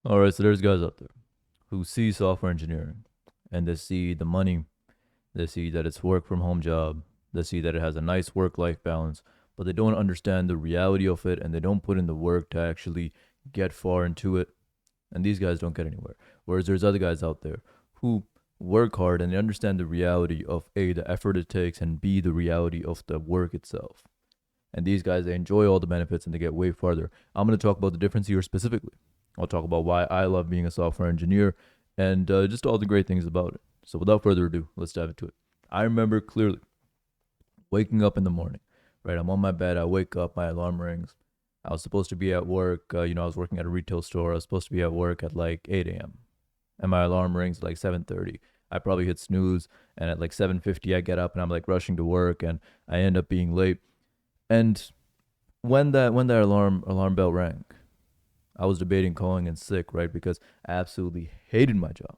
All right, so there's guys out there who see software engineering and they see the money, they see that it's work from home job, they see that it has a nice work life balance, but they don't understand the reality of it and they don't put in the work to actually get far into it. And these guys don't get anywhere. Whereas there's other guys out there who work hard and they understand the reality of A, the effort it takes, and B, the reality of the work itself. And these guys, they enjoy all the benefits and they get way farther. I'm going to talk about the difference here specifically. I'll talk about why I love being a software engineer and just all the great things about it. So without further ado, let's dive into it. I remember clearly waking up in the morning, right? I'm on my bed. I wake up, my alarm rings. I was supposed to be at work. I was working at a retail store. I was supposed to be at work at like 8 a.m. And my alarm rings at like 7:30. I probably hit snooze, and at like 7:50, I get up and I'm like rushing to work, and I end up being late. And when that alarm bell rang, I was debating calling in sick, right? Because I absolutely hated my job,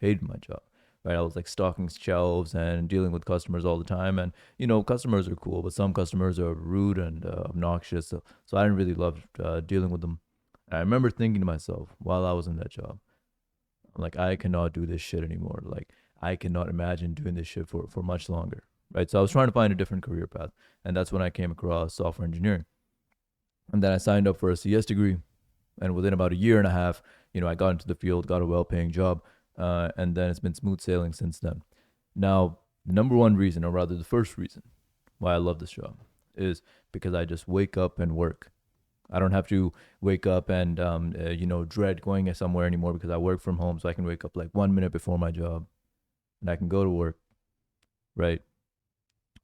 right? I was like stocking shelves and dealing with customers all the time, and customers are cool, but some customers are rude and obnoxious, so I didn't really love dealing with them. And I remember thinking to myself while I was in that job, I'm like, I cannot do this shit anymore. Like, I cannot imagine doing this shit for much longer, right? So I was trying to find a different career path, and that's when I came across software engineering, and then I signed up for a CS degree, and within about a year and a half, I got into the field, got a well-paying job, and then it's been smooth sailing since then. Now, the number one reason, or rather the first reason why I love this job is because I just wake up and work. I don't have to wake up and dread going somewhere anymore because I work from home, so I can wake up like 1 minute before my job and I can go to work, right?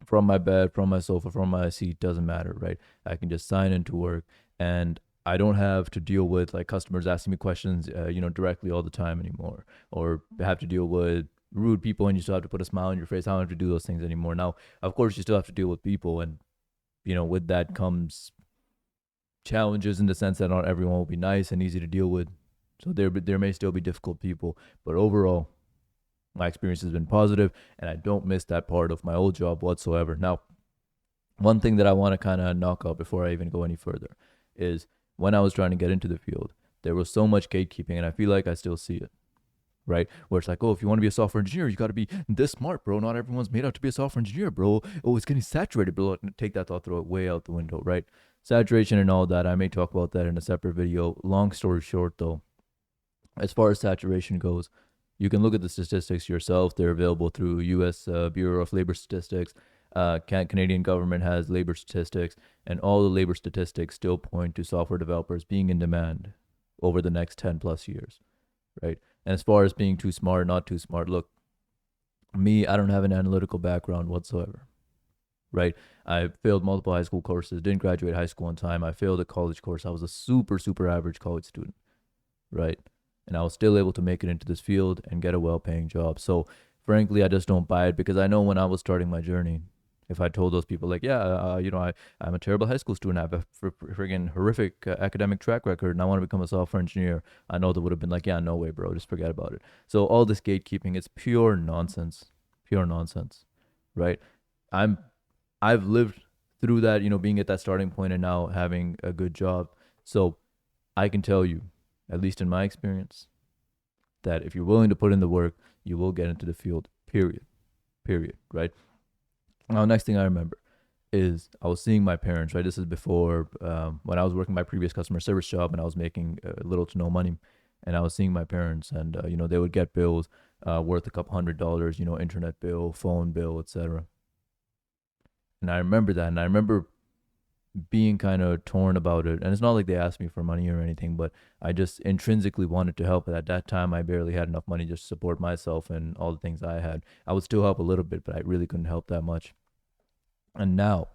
From my bed, from my sofa, from my seat, doesn't matter, right? I can just sign into work, and I don't have to deal with like customers asking me questions, directly all the time anymore, or have to deal with rude people and you still have to put a smile on your face. I don't have to do those things anymore. Now, of course, you still have to deal with people, and with that comes challenges in the sense that not everyone will be nice and easy to deal with. So there may still be difficult people, but overall, my experience has been positive, and I don't miss that part of my old job whatsoever. Now, one thing that I want to kind of knock out before I even go any further is when I was trying to get into the field, there was so much gatekeeping, and I feel like I still see it, right? Where it's like, oh, if you want to be a software engineer, you got to be this smart, bro. Not everyone's made out to be a software engineer, bro. Oh, it's getting saturated, bro. Take that thought, throw it way out the window, right? Saturation and all that. I may talk about that in a separate video. Long story short, though, as far as saturation goes, you can look at the statistics yourself. They're available through U.S. Bureau of Labor Statistics. Canadian government has labor statistics, and all the labor statistics still point to software developers being in demand over the next 10 plus years, right? And as far as being too smart, not too smart, look, me, I don't have an analytical background whatsoever, right? I failed multiple high school courses, didn't graduate high school on time. I failed a college course. I was a super, super average college student, right? And I was still able to make it into this field and get a well paying job. So, frankly, I just don't buy it because I know when I was starting my journey, if I told those people, like, yeah, I'm a terrible high school student, I have a friggin' horrific academic track record, and I want to become a software engineer, I know they would have been like, yeah, no way, bro, just forget about it. So, all this gatekeeping, it's pure nonsense, right? I'm I've lived through that, being at that starting point and now having a good job. So I can tell you, at least in my experience, that if you're willing to put in the work, you will get into the field. Period. Period. Right. Now, next thing I remember is I was seeing my parents. Right. This is before when I was working my previous customer service job and I was making little to no money, and I was seeing my parents, and they would get bills worth a couple $100, internet bill, phone bill, etc. And I remember that, and I remember being kind of torn about it. And it's not like they asked me for money or anything, but I just intrinsically wanted to help. But at that time, I barely had enough money just to support myself and all the things I had. I would still help a little bit, but I really couldn't help that much. And now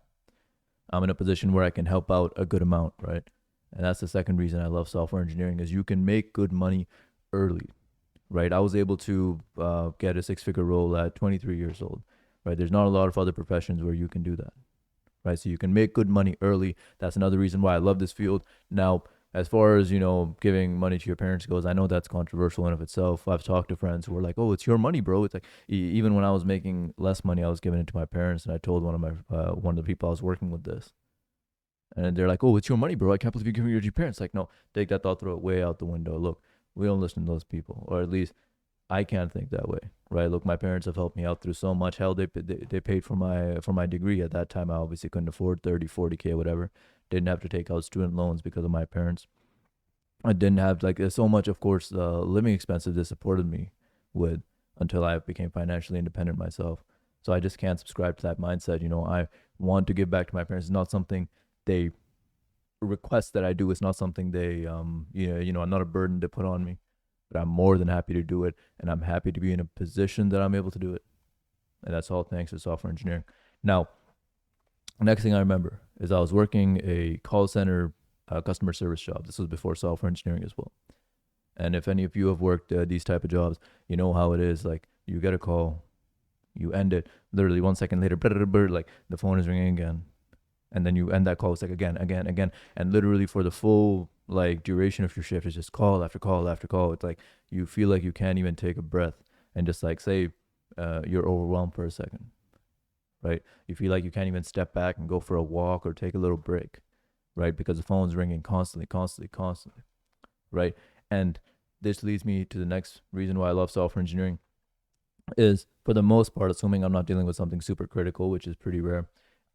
I'm in a position where I can help out a good amount, right? And that's the second reason I love software engineering is you can make good money early, right? I was able to get a six-figure role at 23 years old, right? There's not a lot of other professions where you can do that, right? So you can make good money early. That's another reason why I love this field. Now, as far as giving money to your parents goes, I know that's controversial in of itself. I've talked to friends who are like, "Oh, it's your money, bro." It's like even when I was making less money, I was giving it to my parents, and I told one of the people I was working with this, and they're like, "Oh, it's your money, bro. I can't believe you're giving it to your parents." Like, no, take that thought, throw it way out the window. Look, We don't listen to those people, or at least I can't think that way, right? Look, my parents have helped me out through so much. Hell, they paid for my degree at that time. I obviously couldn't afford 30, 40K, whatever. Didn't have to take out student loans because of my parents. I didn't have like so much, of course, living expenses they supported me with until I became financially independent myself. So I just can't subscribe to that mindset. I want to give back to my parents. It's not something they request that I do. It's not something they, I'm not a burden to put on me, but I'm more than happy to do it. And I'm happy to be in a position that I'm able to do it. And that's all thanks to software engineering. Now, next thing I remember is I was working a call center customer service job. This was before software engineering as well. And if any of you have worked these type of jobs, you know how it is. Like you get a call, you end it literally 1 second later, like the phone is ringing again, and then you end that call. It's like again, again, again, and literally for the full like duration of your shift, it's just call after call after call. It's like you feel like you can't even take a breath and just like say you're overwhelmed for a second, right? You feel like you can't even step back and go for a walk or take a little break, right? Because the phone's ringing constantly, constantly, constantly, right? And this leads me to the next reason why I love software engineering is for the most part, assuming I'm not dealing with something super critical, which is pretty rare,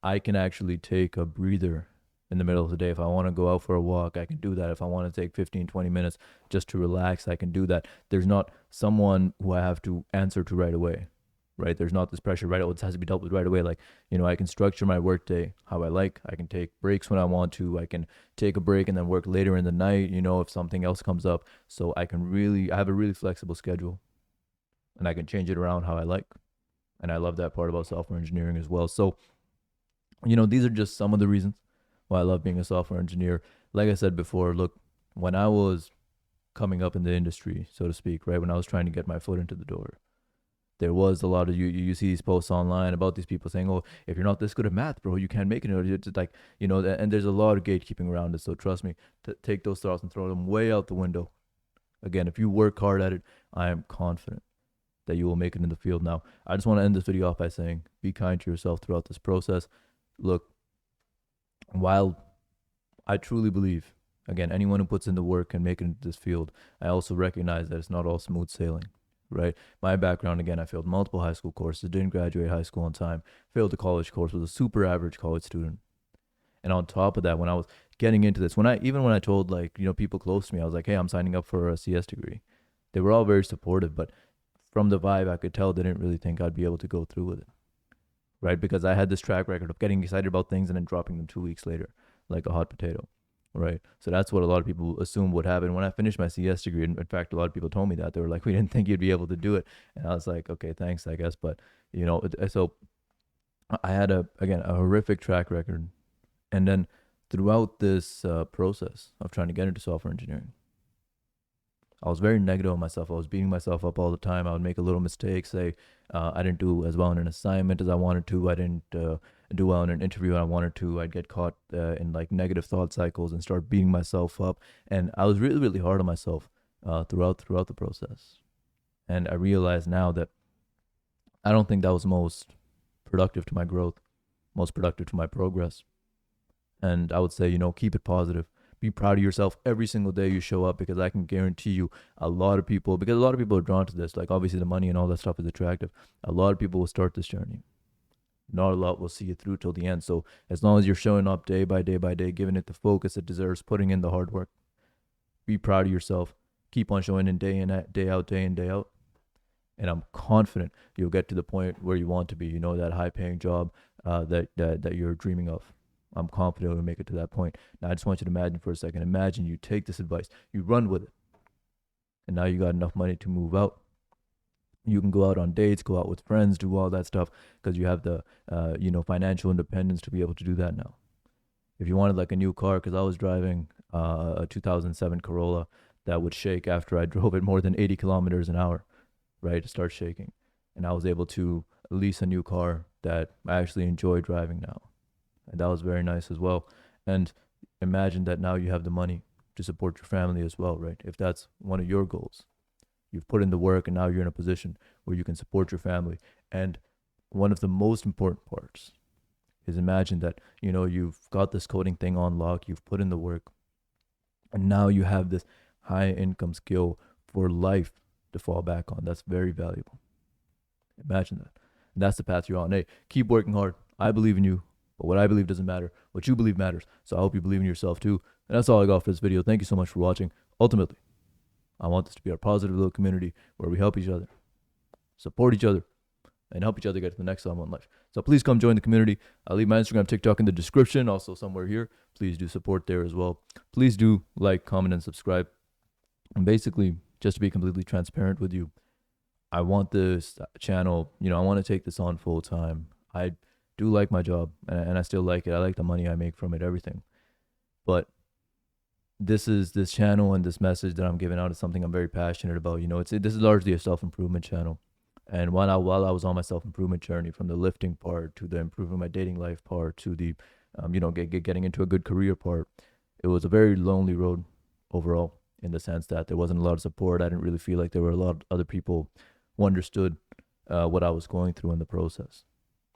I can actually take a breather in the middle of the day. If I want to go out for a walk, I can do that. If I want to take 15, 20 minutes just to relax, I can do that. There's not someone who I have to answer to right away, right? There's not this pressure, right? Oh, it has to be dealt with right away. Like, I can structure my workday how I like. I can take breaks when I want to. I can take a break and then work later in the night, if something else comes up. So I have a really flexible schedule and I can change it around how I like. And I love that part about software engineering as well. So, these are just some of the reasons why I love being a software engineer. Like I said before, look, when I was coming up in the industry, so to speak, right, when I was trying to get my foot into the door, there was a lot of you see these posts online about these people saying, oh, if you're not this good at math, bro, you can't make it. It's like, and there's a lot of gatekeeping around it. So trust me, take those thoughts and throw them way out the window. Again, if you work hard at it, I am confident that you will make it in the field. Now, I just want to end this video off by saying, be kind to yourself throughout this process. Look, while I truly believe, again, anyone who puts in the work can make it into this field, I also recognize that it's not all smooth sailing, right? My background, again, I failed multiple high school courses, didn't graduate high school on time, failed the college course, was a super average college student. And on top of that, when I was getting into this, when I told people close to me, I was like, hey, I'm signing up for a CS degree. They were all very supportive, but from the vibe, I could tell they didn't really think I'd be able to go through with it, right? Because I had this track record of getting excited about things and then dropping them 2 weeks later, like a hot potato, right? So that's what a lot of people assume would happen. When I finished my CS degree, in fact, a lot of people told me that. They were like, we didn't think you'd be able to do it. And I was like, okay, thanks, I guess. But, so I had, again, a horrific track record. And then throughout this process of trying to get into software engineering, I was very negative on myself. I was beating myself up all the time. I would make a little mistake, say I didn't do as well in an assignment as I wanted to. I didn't do well in an interview I wanted to. I'd get caught in like negative thought cycles and start beating myself up. And I was really, really hard on myself throughout the process. And I realize now that I don't think that was most productive to my growth, most productive to my progress. And I would say, keep it positive. Be proud of yourself every single day you show up, because I can guarantee you a lot of people are drawn to this. Like obviously the money and all that stuff is attractive. A lot of people will start this journey. Not a lot will see it through till the end. So as long as you're showing up day by day by day, giving it the focus it deserves, putting in the hard work, be proud of yourself. Keep on showing day in, day out, day in, day out. And I'm confident you'll get to the point where you want to be, that high paying job that you're dreaming of. I'm confident we'll make it to that point. Now, I just want you to imagine for a second. Imagine you take this advice, you run with it, and now you got enough money to move out. You can go out on dates, go out with friends, do all that stuff because you have the, financial independence to be able to do that now. If you wanted like a new car, because I was driving a 2007 Corolla that would shake after I drove it more than 80 kilometers an hour, right? To start shaking. And I was able to lease a new car that I actually enjoy driving now. And that was very nice as well. And imagine that now you have the money to support your family as well, right? If that's one of your goals, you've put in the work and now you're in a position where you can support your family. And one of the most important parts is imagine that, you've got this coding thing on lock, you've put in the work, and now you have this high income skill for life to fall back on. That's very valuable. Imagine that. And that's the path you're on. Hey, keep working hard. I believe in you, but what I believe doesn't matter. What you believe matters. So I hope you believe in yourself too. And that's all I got for this video. Thank you so much for watching. Ultimately, I want this to be our positive little community where we help each other, support each other, and help each other get to the next level in life. So please come join the community. I'll leave my Instagram, TikTok in the description, also somewhere here. Please do support there as well. Please do like, comment, and subscribe. And basically, just to be completely transparent with you, I want this channel, I want to take this on full time. I do like my job, and I still like it. I like the money I make from it, everything. But this channel and this message that I'm giving out is something I'm very passionate about. This is largely a self-improvement channel. And while I was on my self-improvement journey, from the lifting part to the improving my dating life part to the, getting into a good career part, it was a very lonely road overall, in the sense that there wasn't a lot of support. I didn't really feel like there were a lot of other people who understood what I was going through in the process.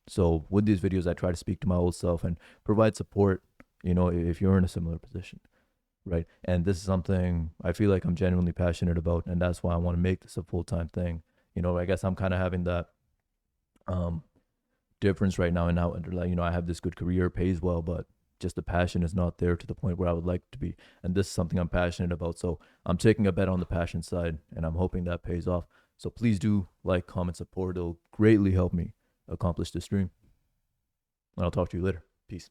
So with these videos, I try to speak to my old self and provide support, if you're in a similar position, right? And this is something I feel like I'm genuinely passionate about, and that's why I want to make this a full-time thing. I guess I'm kind of having that difference right now, and now, like, I have this good career, pays well, but just the passion is not there to the point where I would like to be. And this is something I'm passionate about. So I'm taking a bet on the passion side, and I'm hoping that pays off. So please do like, comment, support. It'll greatly help me accomplish this dream. And I'll talk to you later. Peace.